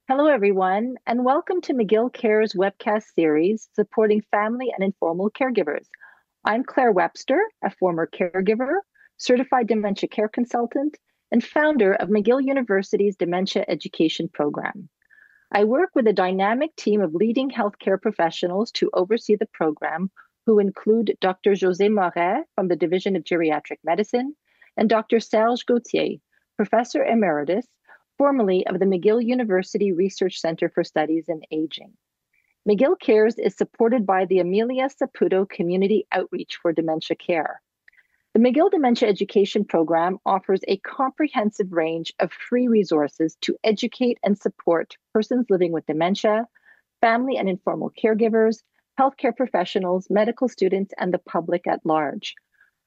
Hello, everyone, and welcome to McGill Cares webcast series supporting family and informal caregivers. I'm Claire Webster, a former caregiver, certified dementia care consultant, and founder of McGill University's Dementia Education Program. I work with a dynamic team of leading healthcare professionals to oversee the program, who include Dr. José Moret from the Division of Geriatric Medicine and Dr. Serge Gauthier, Professor Emeritus, formerly of the McGill University Research Center for Studies in Aging. McGill Cares is supported by the Amelia Saputo Community Outreach for Dementia Care. The McGill Dementia Education Program offers a comprehensive range of free resources to educate and support persons living with dementia, family and informal caregivers, healthcare professionals, medical students, and the public at large.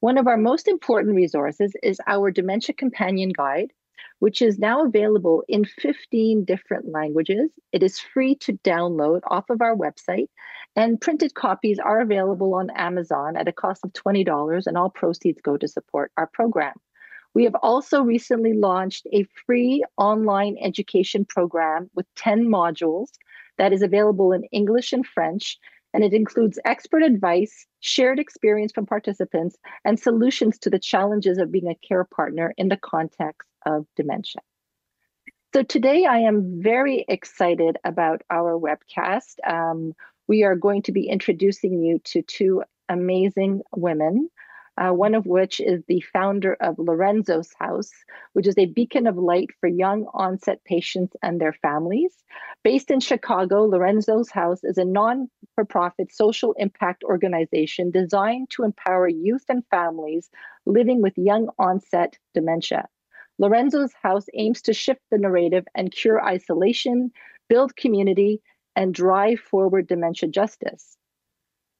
One of our most important resources is our Dementia Companion Guide, which is now available in 15 different languages. It is free to download off of our website, and printed copies are available on Amazon at a cost of $20, and all proceeds go to support our program. We have also recently launched a free online education program with 10 modules that is available in English and French, and it includes expert advice, shared experience from participants, and solutions to the challenges of being a care partner in the context of dementia. So today I am very excited about our webcast. We are going to be introducing you to two amazing women, one of which is the founder of Lorenzo's House, which is a beacon of light for young onset patients and their families. Based in Chicago, Lorenzo's House is a non-for-profit social impact organization designed to empower youth and families living with young onset dementia. Lorenzo's House aims to shift the narrative and cure isolation, build community, and drive forward dementia justice.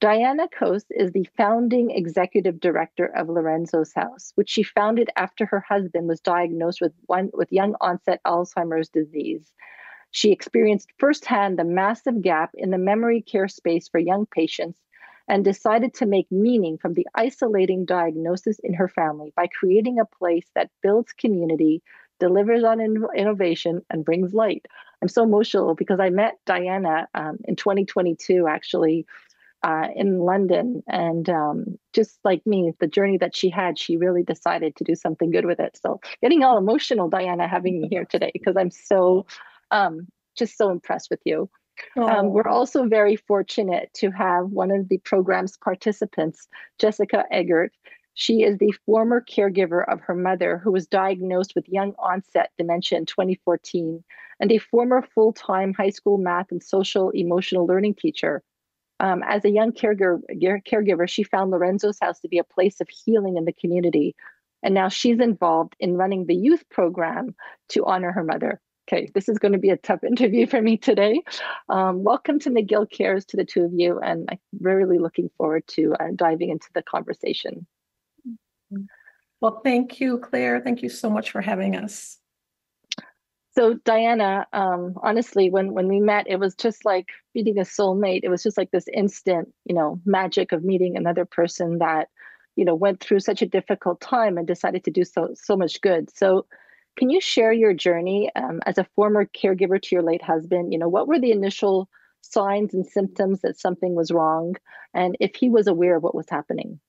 Diana Coase is the founding executive director of Lorenzo's House, which she founded after her husband was diagnosed with young onset Alzheimer's disease. She experienced firsthand the massive gap in the memory care space for young patients and decided to make meaning from the isolating diagnosis in her family by creating a place that builds community, delivers on innovation, and brings light. I'm so emotional because I met Diana in 2022, actually, in London. And just like me, the journey that she had, she really decided to do something good with it. So getting all emotional, Diana, having me here today, because I'm so, just so impressed with you. We're also very fortunate to have one of the program's participants, Jessica Eggert. She is the former caregiver of her mother, who was diagnosed with young onset dementia in 2014, and a former full-time high school math and social emotional learning teacher. As a young caregiver, she found Lorenzo's House to be a place of healing in the community. And now she's involved in running the youth program to honor her mother. Okay, this is going to be a tough interview for me today. Welcome to McGill Cares to the two of you, and I'm really looking forward to diving into the conversation. Well, thank you, Claire. Thank you so much for having us. So Diana, honestly, when we met, it was just like meeting a soulmate. It was just like this instant, magic of meeting another person that, went through such a difficult time and decided to do so much good. So can you share your journey as a former caregiver to your late husband? What were the initial signs and symptoms that something was wrong, and if he was aware of what was happening?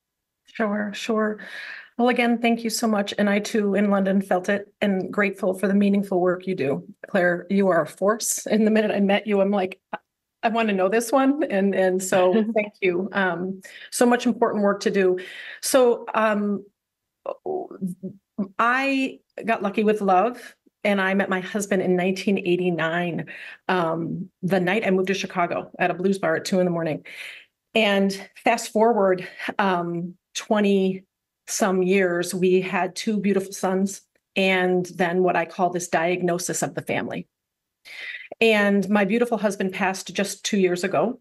Sure. Well, again, thank you so much. And I too, in London, felt it and grateful for the meaningful work you do. Claire, you are a force. And the minute I met you, I'm like, I want to know this one. And so thank you. So much important work to do. So I got lucky with love, and I met my husband in 1989, the night I moved to Chicago at a blues bar at 2 a.m. And fast forward 20 some years, we had 2 beautiful sons, and then what I call this diagnosis of the family. And my beautiful husband passed just 2 years ago,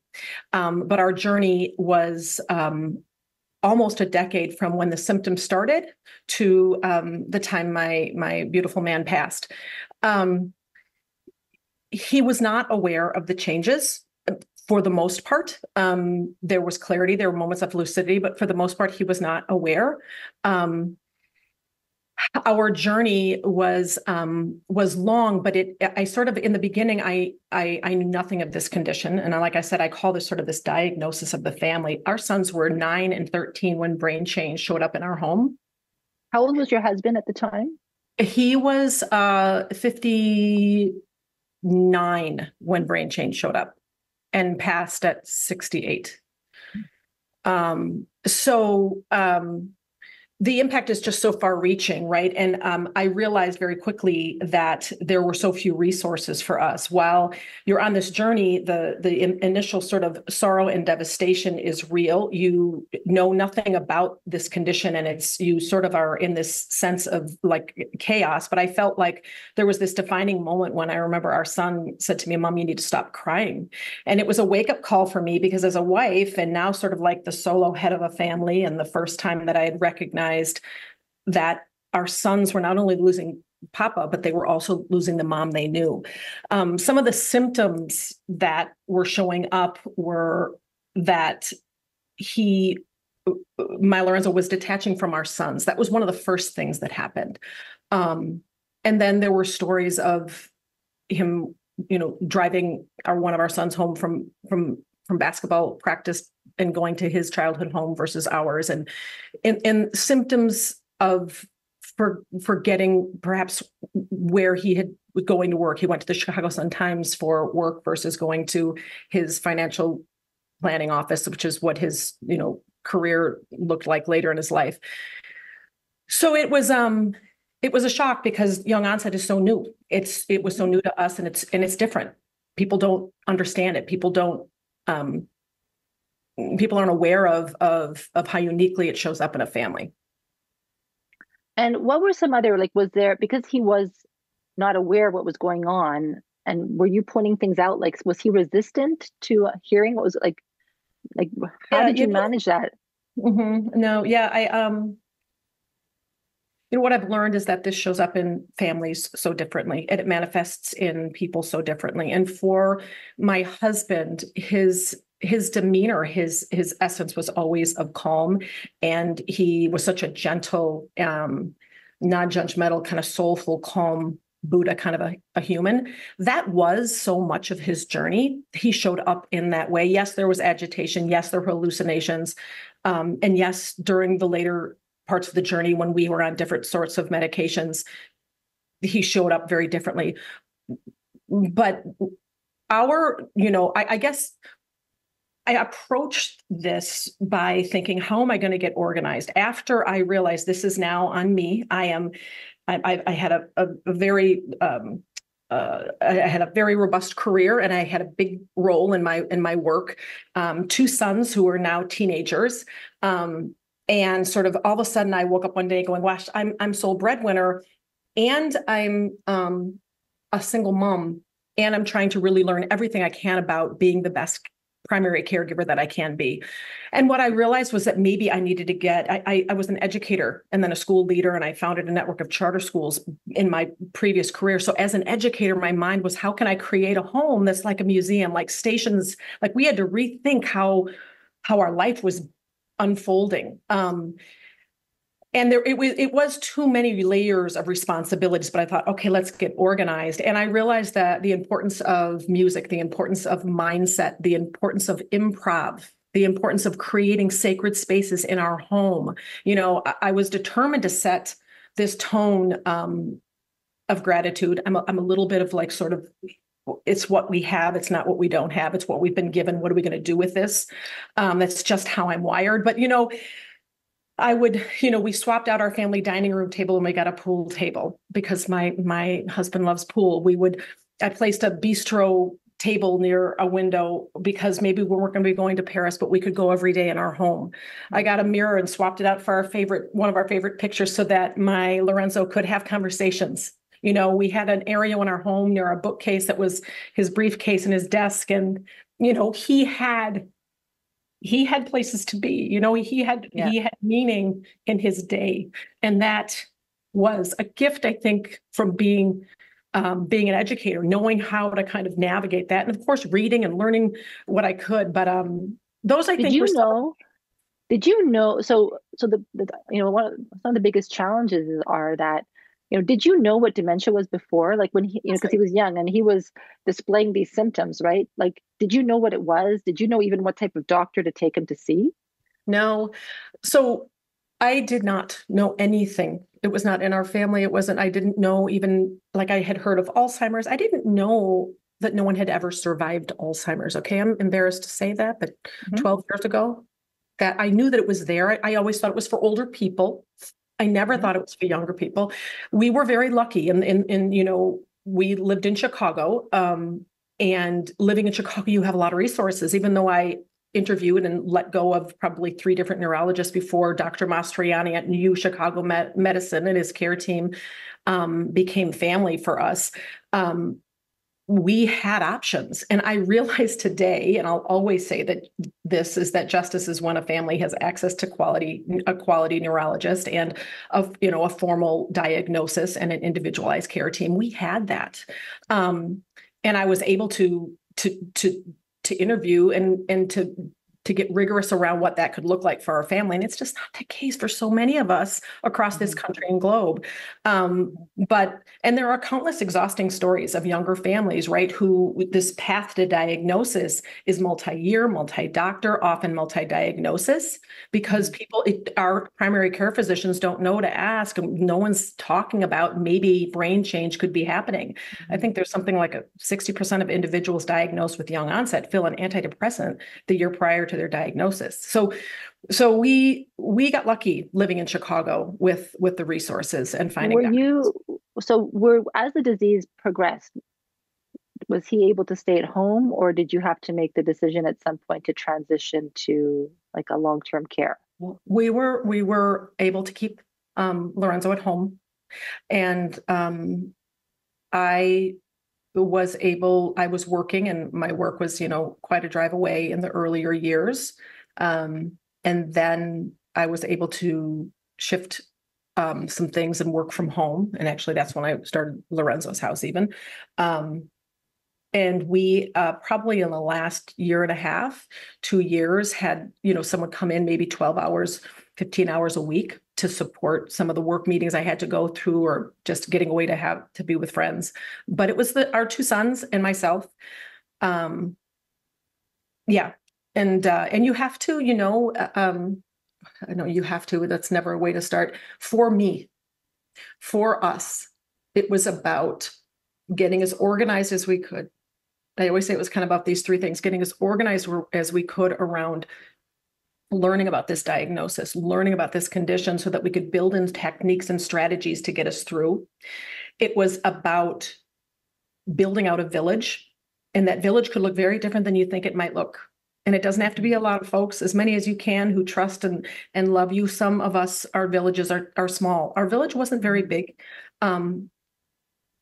but our journey was almost a decade from when the symptoms started to the time my beautiful man passed. He was not aware of the changes. For the most part, there was clarity, there were moments of lucidity, but for the most part, he was not aware. our journey was long, but I sort of, in the beginning, I knew nothing of this condition. And like I said, I call this sort of this diagnosis of the family. Our sons were 9 and 13 when brain change showed up in our home. How old was your husband at the time? He was 59 when brain change showed up and passed at 68. So the impact is just so far reaching, right? And I realized very quickly that there were so few resources for us. While you're on this journey, the initial sort of sorrow and devastation is real. You know nothing about this condition, and you sort of are in this sense of like chaos. But I felt like there was this defining moment when I remember our son said to me, "Mom, you need to stop crying." And it was a wake-up call for me, because as a wife and now sort of like the solo head of a family, and the first time that I had recognized that our sons were not only losing Papa, but they were also losing the mom they knew. Some of the symptoms that were showing up were that my Lorenzo was detaching from our sons. That was one of the first things that happened. And then there were stories of him, driving one of our sons home from basketball practice and going to his childhood home versus ours, and symptoms of forgetting perhaps where he was going to work. He went to the Chicago Sun-Times for work versus going to his financial planning office, which is what his career looked like later in his life. So it was a shock, because young onset is so new. It was so new to us, and it's different. People don't understand it. People aren't aware of how uniquely it shows up in a family. And what were some other, like, was there, because he was not aware of what was going on, and were you pointing things out? Like, was he resistant to hearing what was like, how did you manage that? No, yeah, what I've learned is that this shows up in families so differently, and it manifests in people so differently. And for my husband, his demeanor, his essence was always of calm, and he was such a gentle, non-judgmental, kind of soulful, calm Buddha kind of a human. That was so much of his journey. He showed up in that way. Yes, there was agitation. Yes, there were hallucinations. And yes, during the later parts of the journey, when we were on different sorts of medications, he showed up very differently. But I guess I approached this by thinking, how am I going to get organized? After I realized this is now on me, I had a very robust career, and I had a big role in my work. 2 sons who are now teenagers, and sort of all of a sudden, I woke up one day going, "Gosh, I'm sole breadwinner, and I'm a single mom, and I'm trying to really learn everything I can about being the best primary caregiver that I can be." And what I realized was that maybe I needed to I was an educator and then a school leader, and I founded a network of charter schools in my previous career. So as an educator, my mind was, how can I create a home that's like a museum, like stations? Like, we had to rethink how our life was unfolding. And it was too many layers of responsibilities, but I thought, okay, let's get organized. And I realized that the importance of music, the importance of mindset, the importance of improv, the importance of creating sacred spaces in our home. I was determined to set this tone of gratitude. I'm a little bit of like sort of, it's what we have. It's not what we don't have. It's what we've been given. What are we going to do with this? That's just how I'm wired. But, we swapped out our family dining room table and we got a pool table because my husband loves pool. I placed a bistro table near a window because maybe we weren't going to be going to Paris, but we could go every day in our home. I got a mirror and swapped it out for one of our favorite pictures so that my Lorenzo could have conversations. We had an area in our home near a bookcase that was his briefcase and his desk. And, he had places to be, he had meaning in his day. And that was a gift, I think, from being an educator, knowing how to kind of navigate that. And of course, reading and learning what I could. But those, I think, did you know, so some of the biggest challenges are that did you know what dementia was before? Like when he, because he Honestly, was young and he was displaying these symptoms, right? Like, did you know what it was? Did you know even what type of doctor to take him to see? no. So I did not know anything. It was not in our family. It wasn't, I didn't know even like I had heard of Alzheimer's. I didn't know that no one had ever survived Alzheimer's. Okay. I'm embarrassed to say that, but Mhm. 12 years ago, that I knew that it was there. I always thought it was for older people. I never Mhm. thought it was for younger people. We were very lucky and we lived in Chicago. And living in Chicago, you have a lot of resources, even though I interviewed and let go of probably 3 different neurologists before Dr. Mastriani at New Chicago Medicine and his care team became family for us. We had options. And I realize today, and I'll always say that this is that justice is when a family has access to a quality neurologist and a formal diagnosis and an individualized care team. We had that. And I was able to interview and to get rigorous around what that could look like for our family. And it's just not the case for so many of us across this Mhm. country and globe. And there are countless exhausting stories of younger families, right, who this path to diagnosis is multi-year, multi-doctor, often multi-diagnosis, because our primary care physicians don't know to ask. No one's talking about maybe brain change could be happening. I Mhm. think there's something like 60% of individuals diagnosed with young onset fill an antidepressant the year prior to their diagnosis. So we got lucky living in Chicago with the resources and finding Were doctors. you, so were, as the disease progressed, was he able to stay at home or did you have to make the decision at some point to transition to like a long-term care? We were able to keep Lorenzo at home, and I I was working, and my work was quite a drive away in the earlier years, and then I was able to shift some things and work from home, and actually that's when I started Lorenzo's house even. Um, And we probably in the last year and a half, 2 years, had someone come in maybe 12 hours, 15 hours a week to support some of the work meetings I had to go through, or just getting away to be with friends. But it was our 2 sons and myself. Um, yeah, and you have to, I know you have to. That's never a way to start. For me, for us, it was about getting as organized as we could. I always say it was kind of about these 3 things: getting as organized as we could around learning about this diagnosis, learning about this condition so that we could build in techniques and strategies to get us through. It was about building out a village, and that village could look very different than you think it might look. And it doesn't have to be a lot of folks, as many as you can who trust and love you. Some of us, our villages are small. Our village wasn't very big. Um,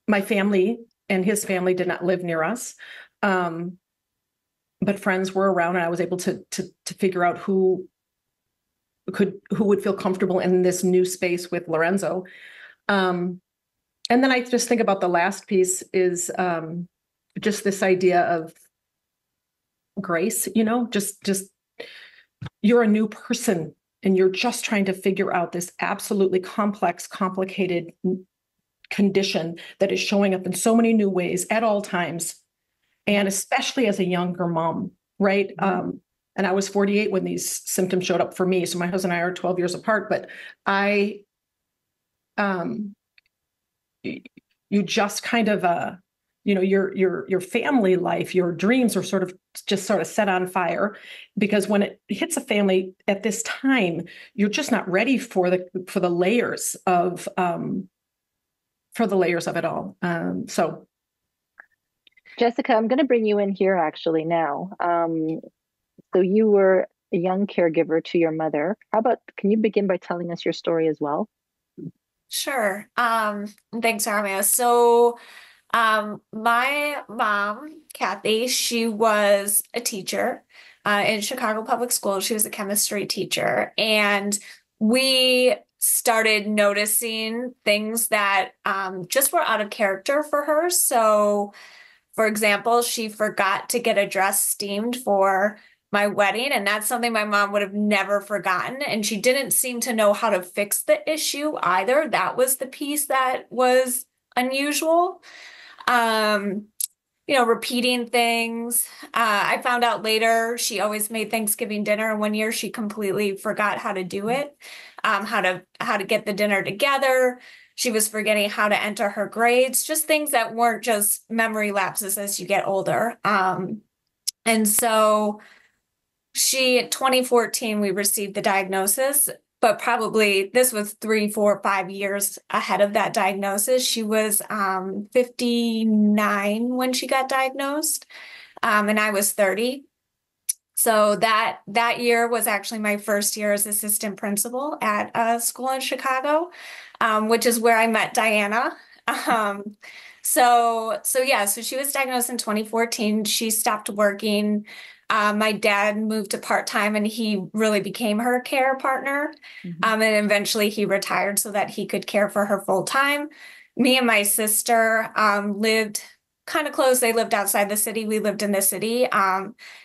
my family and his family did not live near us. Um, but friends were around, and I was able to figure out who would feel comfortable in this new space with Lorenzo. Um, and then I just think about the last piece is just this idea of grace, just you're a new person and you're just trying to figure out this absolutely complex, complicated condition that is showing up in so many new ways at all times, and especially as a younger mom, right? Mhm. And I was 48 when these symptoms showed up for me. So my husband and I are 12 years apart, but I, um, you just kind of, your family life, your dreams are sort of set on fire, because when it hits a family at this time, you're just not ready for the layers of it all. So Jessica, I'm going to bring you in here actually now. So you were a young caregiver to your mother. How about, can you begin by telling us your story as well? Sure. Thanks, Armia. So, my mom, Kathy, she was a teacher, in Chicago Public Schools. She was a chemistry teacher, and we started noticing things that, just were out of character for her. So, for example, she forgot to get a dress steamed for my wedding, and that's something my mom would have never forgotten. And she didn't seem to know how to fix the issue either. That was the piece that was unusual. Um, repeating things. I found out later she always made Thanksgiving dinner, and one year she completely forgot how to do it, how to get the dinner together. She was forgetting how to enter her grades, just things that weren't just memory lapses as you get older. And so 2014, we received the diagnosis, but probably this was 3, 4, 5 years ahead of that diagnosis. She was 59 when she got diagnosed, and I was 30. So that year was actually my first year as assistant principal at a school in Chicago, which is where I met Diana. So she was diagnosed in 2014. She stopped working. My dad moved to part-time, and he really became her care partner. And eventually he retired so that he could care for her full-time. Me and my sister lived kind of close. They lived outside the city. We lived in the city.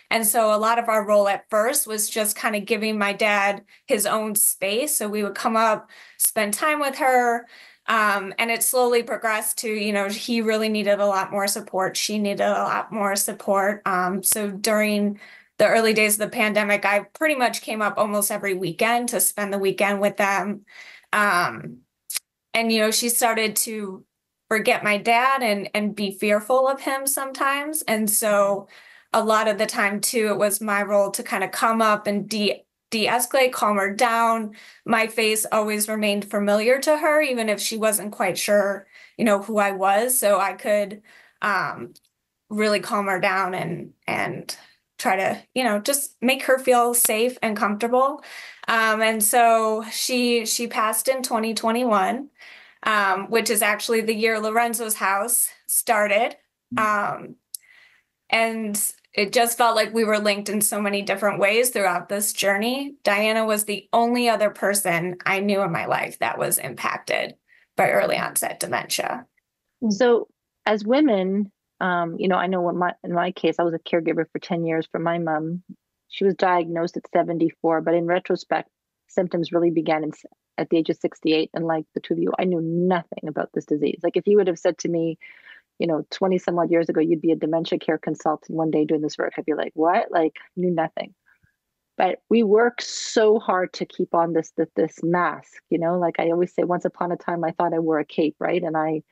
And so a lot of our role at first was just kind of giving my dad his own space. So we would come up, spend time with her. And it slowly progressed to, he really needed a lot more support. She needed a lot more support. So during the early days of the pandemic, I pretty much came up almost every weekend to spend the weekend with them. And, she started to forget my dad and be fearful of him sometimes. And so a lot of the time too, it was my role to kind of come up and de-escalate, calm her down. My face always remained familiar to her, even if she wasn't quite sure, who I was. So I could really calm her down and try to, just make her feel safe and comfortable. And so she passed in 2021, which is actually the year Lorenzo's house started. And it just felt like we were linked in so many different ways throughout this journey. Diana was the only other person I knew in my life that was impacted by early onset dementia. So as women, I know in my case, I was a caregiver for 10 years for my mom. She was diagnosed at 74, but in retrospect, symptoms really began at the age of 68. And like the two of you, I knew nothing about this disease. Like if you would have said to me, 20 some odd years ago, you'd be a dementia care consultant one day doing this work, I'd be like, what? Like, knew nothing. But we work so hard to keep on this mask, like I always say, once upon a time, I thought I wore a cape, right? And I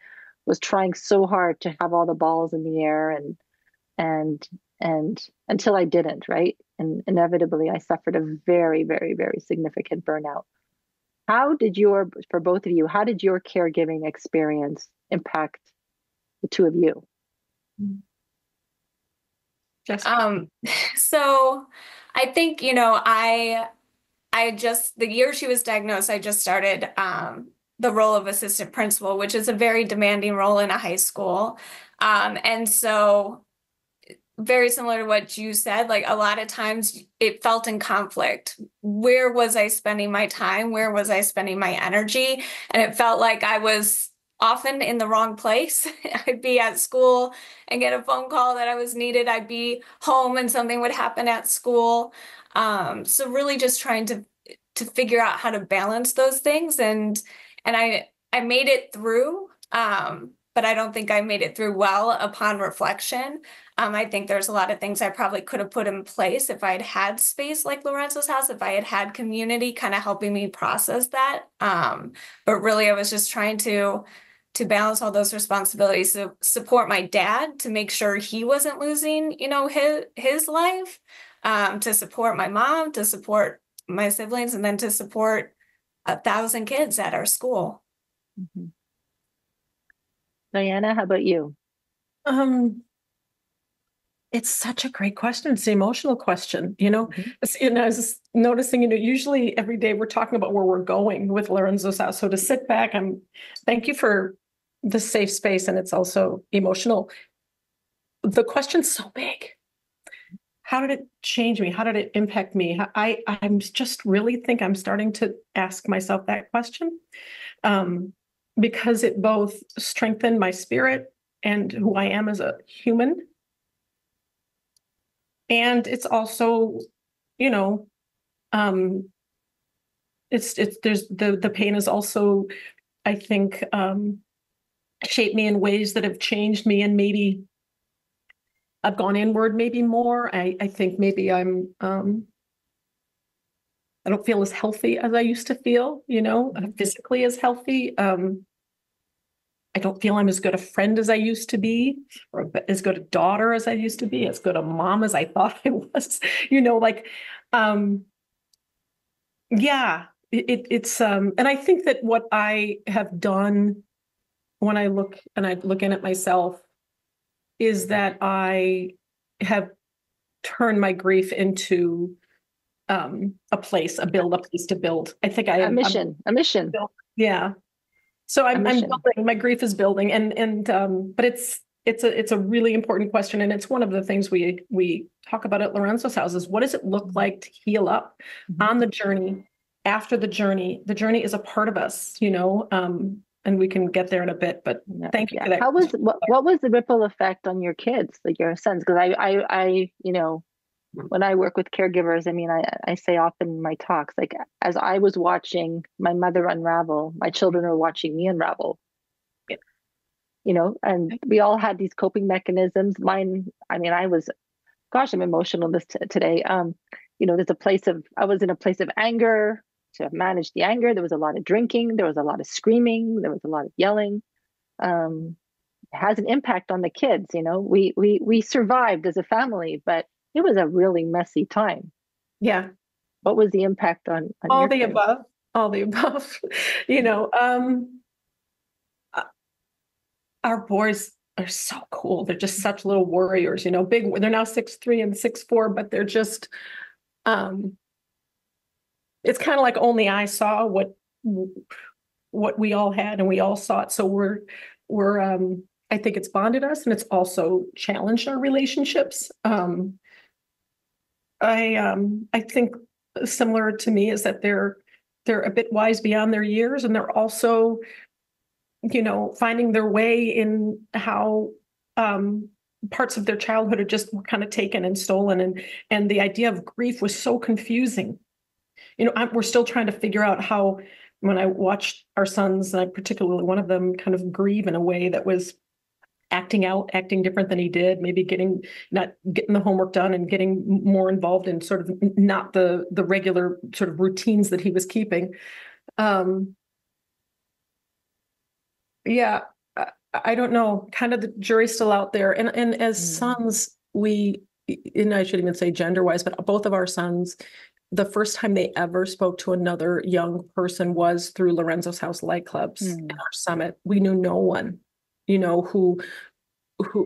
was trying so hard to have all the balls in the air and until I didn't, right? And inevitably I suffered a very, very, very significant burnout. For both of you, how did your caregiving experience impact the two of you? So I think, the year she was diagnosed, I just started the role of assistant principal, which is a very demanding role in a high school. And so very similar to what you said, like a lot of times it felt in conflict. Where was I spending my time? Where was I spending my energy? And it felt like I was often in the wrong place. I'd be at school and get a phone call that I was needed. I'd be home and something would happen at school. So really just trying to figure out how to balance those things. And I made it through, but I don't think I made it through well upon reflection. I think there's a lot of things I probably could have put in place if I'd had space like Lorenzo's house, if I had community kind of helping me process that. But really I was just trying to balance all those responsibilities, to support my dad, to make sure he wasn't losing, his life, to support my mom, to support my siblings, and then to support 1,000 kids at our school. Mm-hmm. Diana, how about you? It's such a great question. It's an emotional question, I was just noticing, usually every day we're talking about where we're going with Lorenzo's house. So to sit back, thank you for the safe space. And it's also emotional. The question's so big. How did it change me? How did it impact me? I'm just really think I'm starting to ask myself that question, because it both strengthened my spirit and who I am as a human. And it's also, you know, there's the pain is also, I think, shaped me in ways that have changed me, and maybe I've gone inward maybe more. I think maybe I don't feel as healthy as I used to feel, physically as healthy. I don't feel I'm as good a friend as I used to be, or as good a daughter as I used to be, as good a mom as I thought I was, yeah, it's, and I think that what I have done when I look in at myself is that I have turned my grief into a place to build. I think A mission. Yeah. So I'm mission. building, my grief is building, but it's a really important question. And it's one of the things we talk about at Lorenzo's house is, what does it look like to heal up on the journey, after the journey? The journey is a part of us, and we can get there in a bit, but thank you for that. What was the ripple effect on your kids, like your sons? Because I when I work with caregivers, I mean, I say often in my talks, like, as I was watching my mother unravel, my children are watching me unravel. And we all had these coping mechanisms. Mine, I mean, I'm emotional today. I was in a place of anger to manage the anger. There was a lot of drinking. There was a lot of screaming. There was a lot of yelling. It has an impact on the kids. We survived as a family, but it was a really messy time. Yeah. What was the impact on all the kids? All the above, our boys are so cool. They're just such little warriors, big. They're now 6'3" and 6'4", but they're just, it's kind of like only I saw what we all had, and we all saw it. So we're I think it's bonded us, and it's also challenged our relationships. I think similar to me is that they're a bit wise beyond their years, and they're also, finding their way in how parts of their childhood are just kind of taken and stolen, and the idea of grief was so confusing. We're still trying to figure out how, when I watched our sons, and particularly one of them, kind of grieve in a way that was acting different than he did, maybe not getting the homework done and getting more involved in sort of not the regular sort of routines that he was keeping. Yeah, I don't know, kind of the jury's still out there. And as sons, and I shouldn't even say gender wise, but both of our sons, the first time they ever spoke to another young person was through Lorenzo's House Light Clubs and our summit. We knew no one, who,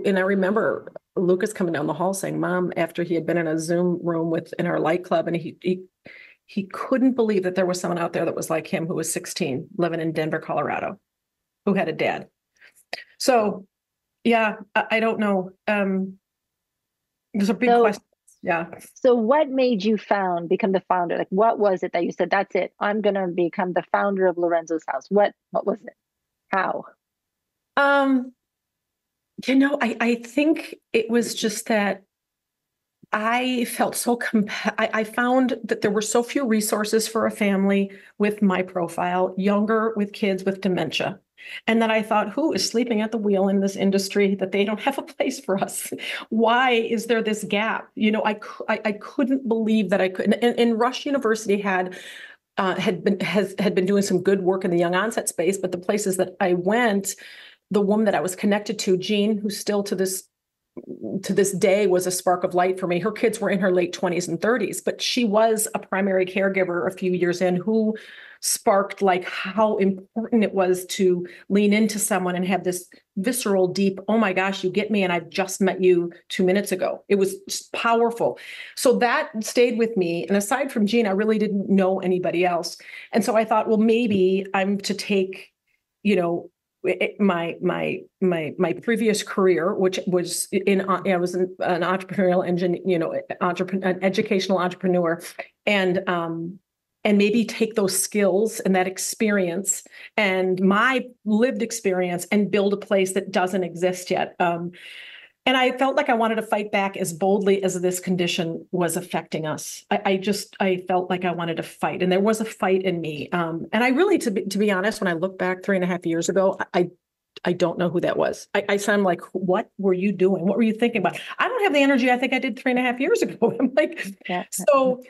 and I remember Lucas coming down the hall saying, "Mom," after he had been in a Zoom room in our light club, and he couldn't believe that there was someone out there that was like him, who was 16, living in Denver, Colorado, who had a dad. So yeah, I don't know. There's a big question. Yeah. So what made you become the founder? Like, what was it that you said, that's it, I'm going to become the founder of Lorenzo's House? What was it? How? I think it was just that I felt so I found that there were so few resources for a family with my profile, younger, with kids with dementia. And then I thought, who is sleeping at the wheel in this industry, that they don't have a place for us? Why is there this gap? I couldn't believe that I could. And Rush University had been doing some good work in the young onset space, but the places that I went, the woman that I was connected to, Jean, who still to this day was a spark of light for me. Her kids were in her late 20s and 30s, but she was a primary caregiver a few years in, who sparked like how important it was to lean into someone and have this visceral, deep, "Oh my gosh, you get me, and I've just met you 2 minutes ago." It was just powerful. So that stayed with me. And aside from Jean, I really didn't know anybody else. And so I thought, well, maybe I'm to take, my previous career, which was I was an entrepreneurial engineer, an educational entrepreneur, and maybe take those skills and that experience and my lived experience and build a place that doesn't exist yet. And I felt like I wanted to fight back as boldly as this condition was affecting us. I felt like I wanted to fight, and there was a fight in me. And I really, to be honest, when I look back 3.5 years ago, I don't know who that was. I sound like, what were you doing? What were you thinking about? I don't have the energy I think I did 3.5 years ago. I'm like, Yeah. so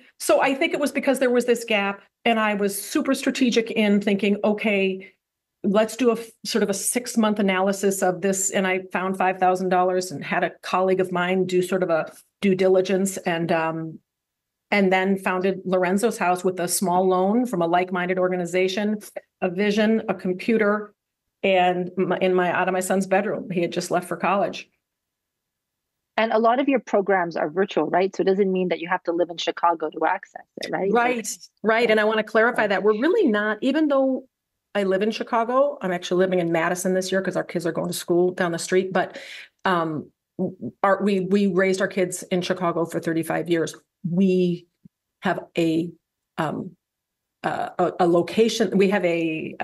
I think it was because there was this gap, and I was super strategic in thinking, okay, let's do a sort of a 6-month analysis of this. And I found $5,000 and had a colleague of mine do sort of a due diligence, and then founded Lorenzo's House with a small loan from a like-minded organization, a vision, a computer, and out of my son's bedroom. He had just left for college. And a lot of your programs are virtual, right? So it doesn't mean that you have to live in Chicago to access it, right? Right. And I want to clarify that we're really not, even though I live in Chicago, I'm actually living in Madison this year because our kids are going to school down the street. But we raised our kids in Chicago for 35 years. We have a location, we have a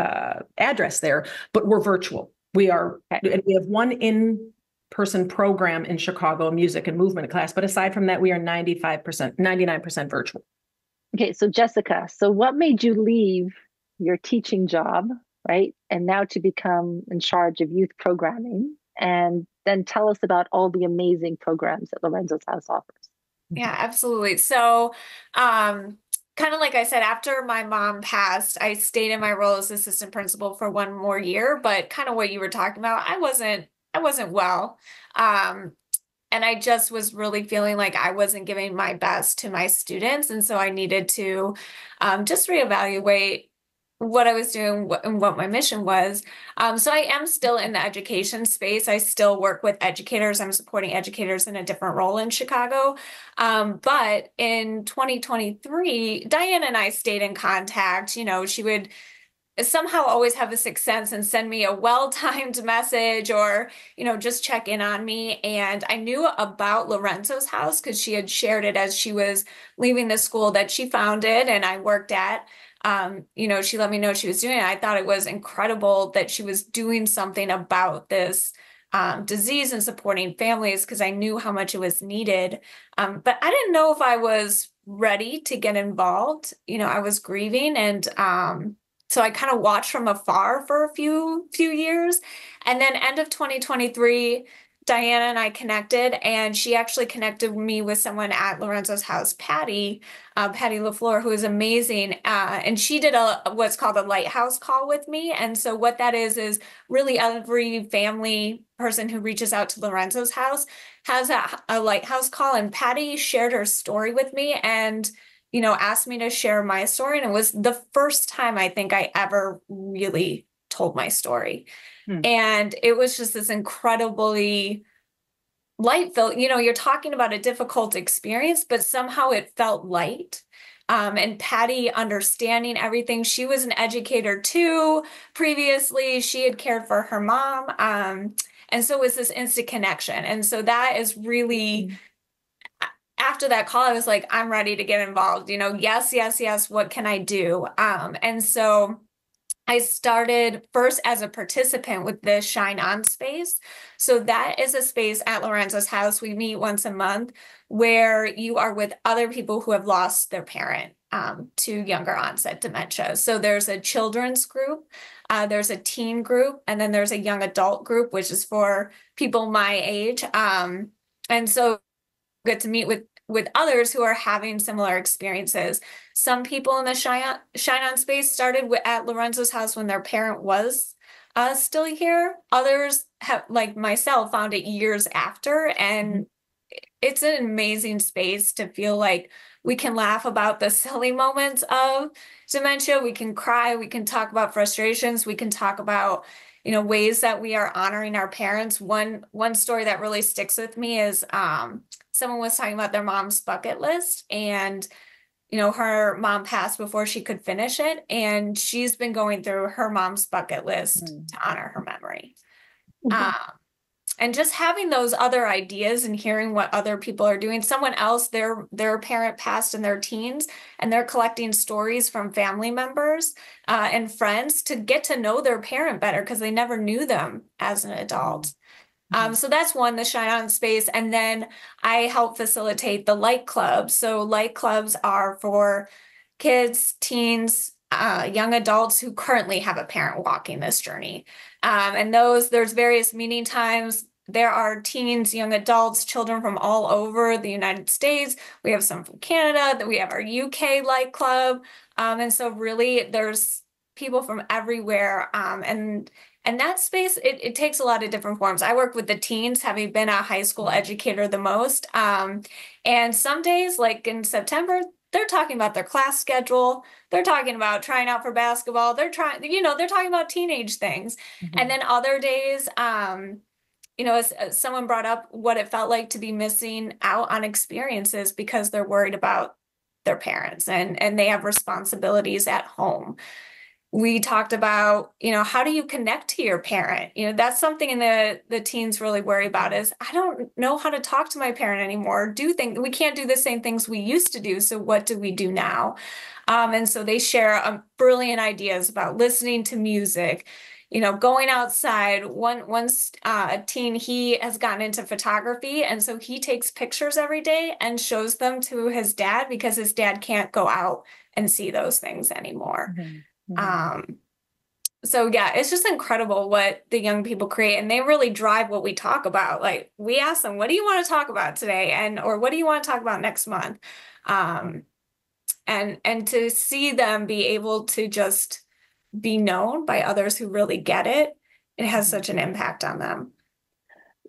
address there, but we're virtual. We have one in-person program in Chicago, music and movement class. But aside from that, we are 99% virtual. Okay, so Jessica, what made you leave your teaching job, right? And now to become in charge of youth programming, and then tell us about all the amazing programs that Lorenzo's House offers. Yeah, absolutely. So, kind of like I said, after my mom passed, I stayed in my role as assistant principal for one more year, but kind of what you were talking about, I wasn't well. And I just was really feeling like I wasn't giving my best to my students. And so I needed to just reevaluate what I was doing and what my mission was. So I am still in the education space. I still work with educators. I'm supporting educators in a different role in Chicago. But in 2023, Diane and I stayed in contact. You know, she would somehow always have a sixth sense and send me a well-timed message, or, you know, just check in on me. And I knew about Lorenzo's House because she had shared it as she was leaving the school that she founded and I worked at. You know, she let me know she was doing it. I thought it was incredible that she was doing something about this disease and supporting families, because I knew how much it was needed. But I didn't know if I was ready to get involved. You know, I was grieving, and so I kind of watched from afar for a few years. And then end of 2023, Diana and I connected, and she actually connected me with someone at Lorenzo's House, Patty LaFleur, who is amazing. And she did what's called a lighthouse call with me. And so what that is really every family person who reaches out to Lorenzo's House has a lighthouse call. And Patty shared her story with me and, you know, asked me to share my story. And it was the first time I think I ever really told my story. And it was just this incredibly light-filled, you know, you're talking about a difficult experience, but somehow it felt light. And Patty understanding everything. She was an educator too. Previously, she had cared for her mom. And so it was this instant connection. And so that is really, after that call, I was like, I'm ready to get involved. You know, yes. What can I do? And so I started first as a participant with the Shine On space. So that is a space at Lorenzo's House. We meet once a month where you are with other people who have lost their parent to younger onset dementia. So there's a children's group, there's a teen group, and then there's a young adult group, which is for people my age. And so I get to meet with others who are having similar experiences. Some people in the Shine On space started at Lorenzo's House when their parent was still here. Others have, like myself, found it years after. And it's an amazing space to feel like we can laugh about the silly moments of dementia. We can cry. We can talk about frustrations. We can talk about, you know, ways that we are honoring our parents. One story that really sticks with me is someone was talking about their mom's bucket list, and, you know, her mom passed before she could finish it. And she's been going through her mom's bucket list to honor her memory. And just having those other ideas and hearing what other people are doing. Someone else, their parent passed in their teens, and they're collecting stories from family members and friends to get to know their parent better because they never knew them as an adult. So that's one, the Shine On space. And then I help facilitate the Light Club. So Light Clubs are for kids, teens, young adults who currently have a parent walking this journey. And there's various meeting times. There are teens, young adults, children from all over the United States. We have some from Canada, we have our UK Light Club. And so really there's people from everywhere. And that space, it takes a lot of different forms. I work with the teens, having been a high school educator the most. And some days, like in September, they're talking about their class schedule. They're talking about trying out for basketball. They're talking about teenage things. And then other days, as someone brought up what it felt like to be missing out on experiences because they're worried about their parents and they have responsibilities at home. We talked about, how do you connect to your parent? That's something the teens really worry about is, I don't know how to talk to my parent anymore. We can't do the same things we used to do. So what do we do now? And so they share brilliant ideas about listening to music, going outside. Once a teen, he has gotten into photography. And so he takes pictures every day and shows them to his dad because his dad can't go out and see those things anymore. So yeah, it's just incredible what the young people create, and they really drive what we talk about. Like we ask them, what do you want to talk about today? Or what do you want to talk about next month? And to see them be able to just be known by others who really get it, it has such an impact on them.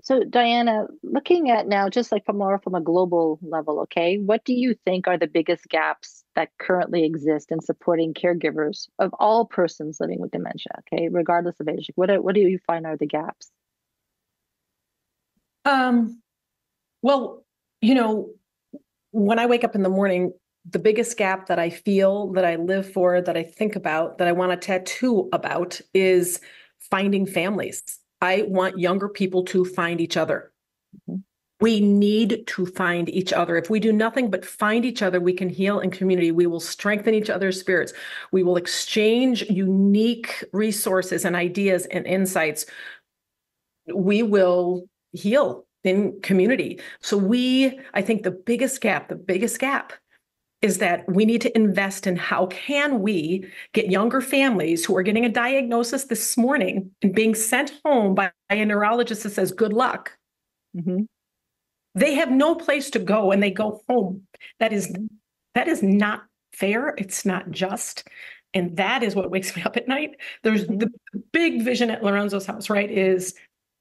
So Diana, looking at now, just like from a global level, okay, what do you think are the biggest gaps that currently exist in supporting caregivers of all persons living with dementia, okay, regardless of age? What do you find are the gaps? Well, when I wake up in the morning, the biggest gap that I feel, that I live for, that I think about, that I want to tattoo about is finding families. I want younger people to find each other. We need to find each other. If we do nothing but find each other, we can heal in community. We will strengthen each other's spirits. We will exchange unique resources and ideas and insights. We will heal in community. So I think the biggest gap is that we need to invest in how can we get younger families who are getting a diagnosis this morning and being sent home by a neurologist that says, good luck. They have no place to go and they go home. That is not fair. It's not just. And that is what wakes me up at night. There's the big vision at Lorenzo's house, right? Is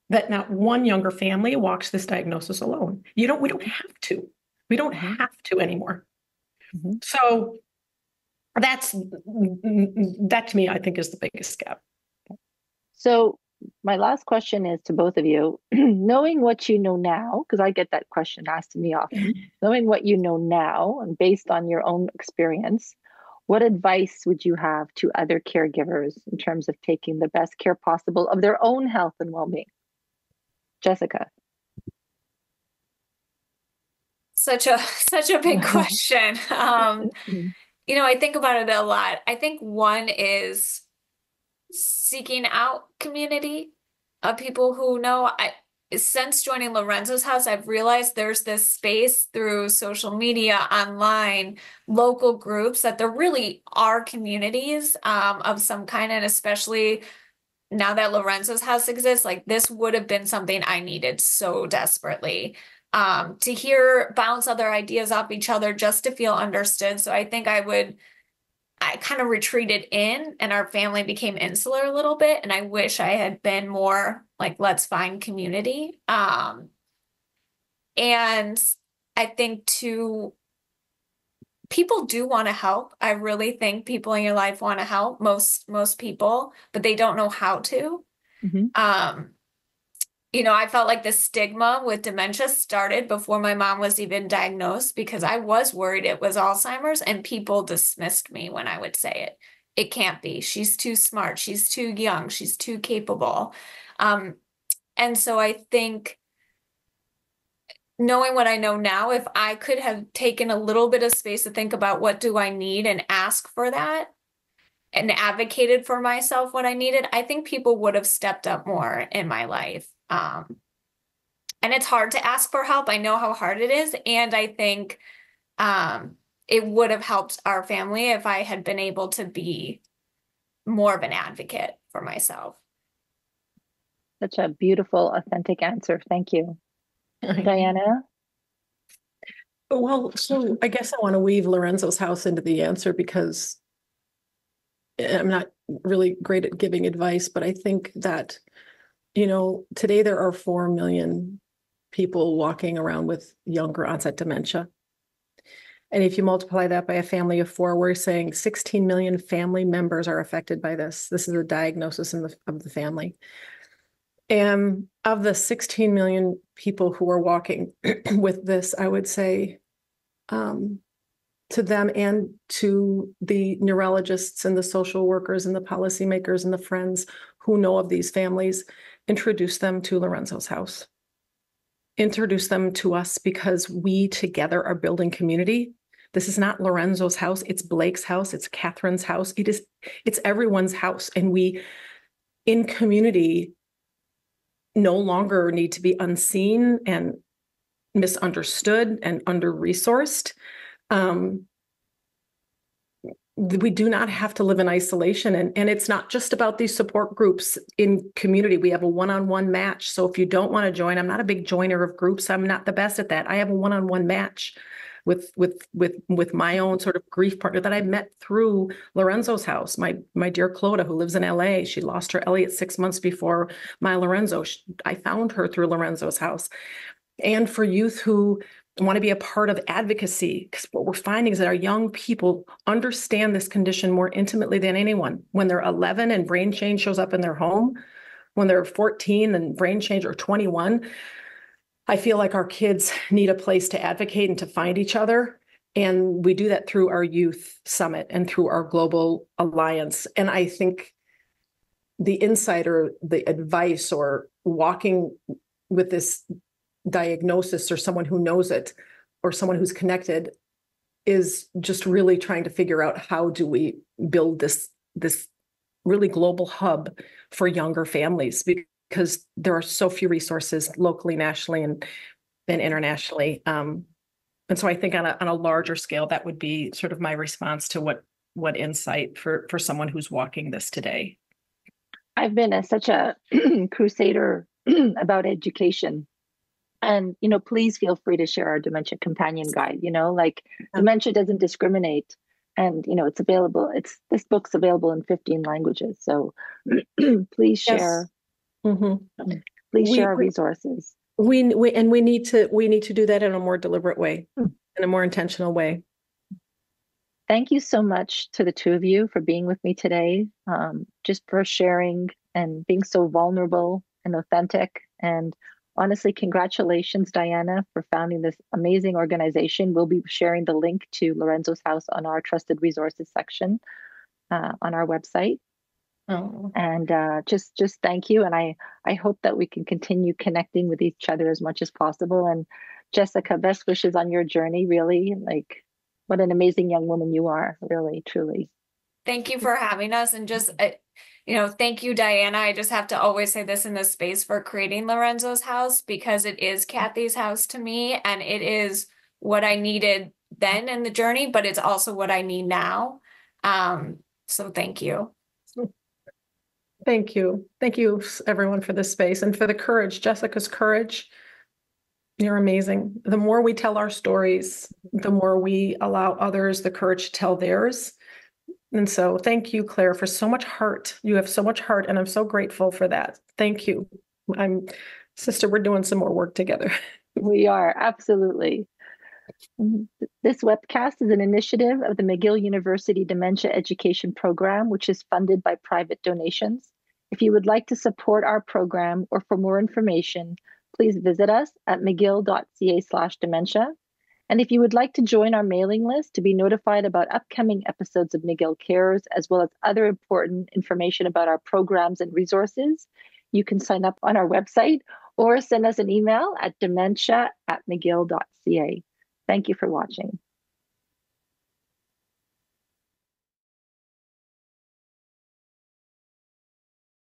that not one younger family walks this diagnosis alone. We don't have to. We don't have to anymore. So that to me, I think is the biggest gap. So my last question is to both of you, knowing what you know now, because I get that question asked to me often, knowing what you know now and based on your own experience, what advice would you have to other caregivers in terms of taking the best care possible of their own health and well-being? Jessica. Such a big question. I think about it a lot. I think one is seeking out community of people who know. Since joining Lorenzo's house, I've realized there's this space through social media, online, local groups, that there really are communities of some kind. And especially now that Lorenzo's house exists, like this would have been something I needed so desperately. To bounce other ideas off each other just to feel understood. So I think I kind of retreated in and our family became insular a little bit. And I wish I had been more like, let's find community. And I think too, people do want to help. I really think people in your life want to help, most people, but they don't know how to. I felt like the stigma with dementia started before my mom was even diagnosed because I was worried it was Alzheimer's and people dismissed me when I would say it. It can't be. She's too smart. She's too young. She's too capable. And so I think knowing what I know now, if I could have taken a little bit of space to think about what do I need and ask for that and advocated for myself what I needed, I think people would have stepped up more in my life. and it's hard to ask for help. I know how hard it is. And I think it would have helped our family if I had been able to be more of an advocate for myself. Such a beautiful, authentic answer. Thank you. Diana? Well, so I guess I want to weave Lorenzo's house into the answer because I'm not really great at giving advice, but I think that, today there are 4 million people walking around with younger onset dementia. And if you multiply that by a family of 4, we're saying 16 million family members are affected by this. This is a diagnosis of the family. And of the 16 million people who are walking with this, I would say to them and to the neurologists and the social workers and the policymakers and the friends who know of these families, introduce them to Lorenzo's house. Introduce them to us because we together are building community. This is not Lorenzo's house. It's Blake's house. It's Catherine's house. It's everyone's house. And we, in community, no longer need to be unseen and misunderstood and under-resourced. We do not have to live in isolation. And it's not just about these support groups in community. We have a one-on-one match. So if you don't want to join, I'm not a big joiner of groups. I'm not the best at that. I have a one-on-one match with my own sort of grief partner that I met through Lorenzo's house. My dear Clodagh, who lives in LA, she lost her Elliot 6 months before my Lorenzo. I found her through Lorenzo's house. And for youth who want to be a part of advocacy, because what we're finding is that our young people understand this condition more intimately than anyone. When they're 11 and brain change shows up in their home, when they're 14 and brain change, or 21, I feel like our kids need a place to advocate and to find each other. And we do that through our youth summit and through our global alliance. And I think the insight or the advice or walking with this diagnosis or someone who knows it or someone who's connected is just really trying to figure out how do we build this really global hub for younger families, because there are so few resources locally, nationally, and internationally. And so I think on a larger scale, that would be sort of my response to what insight for someone who's walking this today. I've been such a crusader about education. And, please feel free to share our Dementia Companion Guide. Dementia doesn't discriminate. And, it's available. This book's available in 15 languages. So please share. Yes. Mm-hmm. Please share our resources. We need to do that in a more deliberate way, in a more intentional way. Thank you so much to the two of you for being with me today, just for sharing and being so vulnerable and authentic. And honestly, congratulations, Diana, for founding this amazing organization. We'll be sharing the link to Lorenzo's house on our trusted resources section on our website. Oh. And just thank you. And I hope that we can continue connecting with each other as much as possible. And Jessica, best wishes on your journey, really. What an amazing young woman you are, really, truly. Thank you for having us. And just, thank you, Diana. I just have to always say this in this space for creating Lorenzo's house, because it is Kathy's house to me. And it is what I needed then in the journey, but it's also what I need now. So thank you. Thank you. Thank you, everyone, for this space and for the courage, Jessica's courage. You're amazing. The more we tell our stories, the more we allow others the courage to tell theirs. And so thank you, Claire, for so much heart. You have so much heart, and I'm so grateful for that. Thank you. Sister, we're doing some more work together. We are, absolutely. This webcast is an initiative of the McGill University Dementia Education Program, which is funded by private donations. If you would like to support our program or for more information, please visit us at mcgill.ca/dementia. And if you would like to join our mailing list to be notified about upcoming episodes of McGill Cares, as well as other important information about our programs and resources, you can sign up on our website or send us an email at dementia@mcgill.ca. Thank you for watching.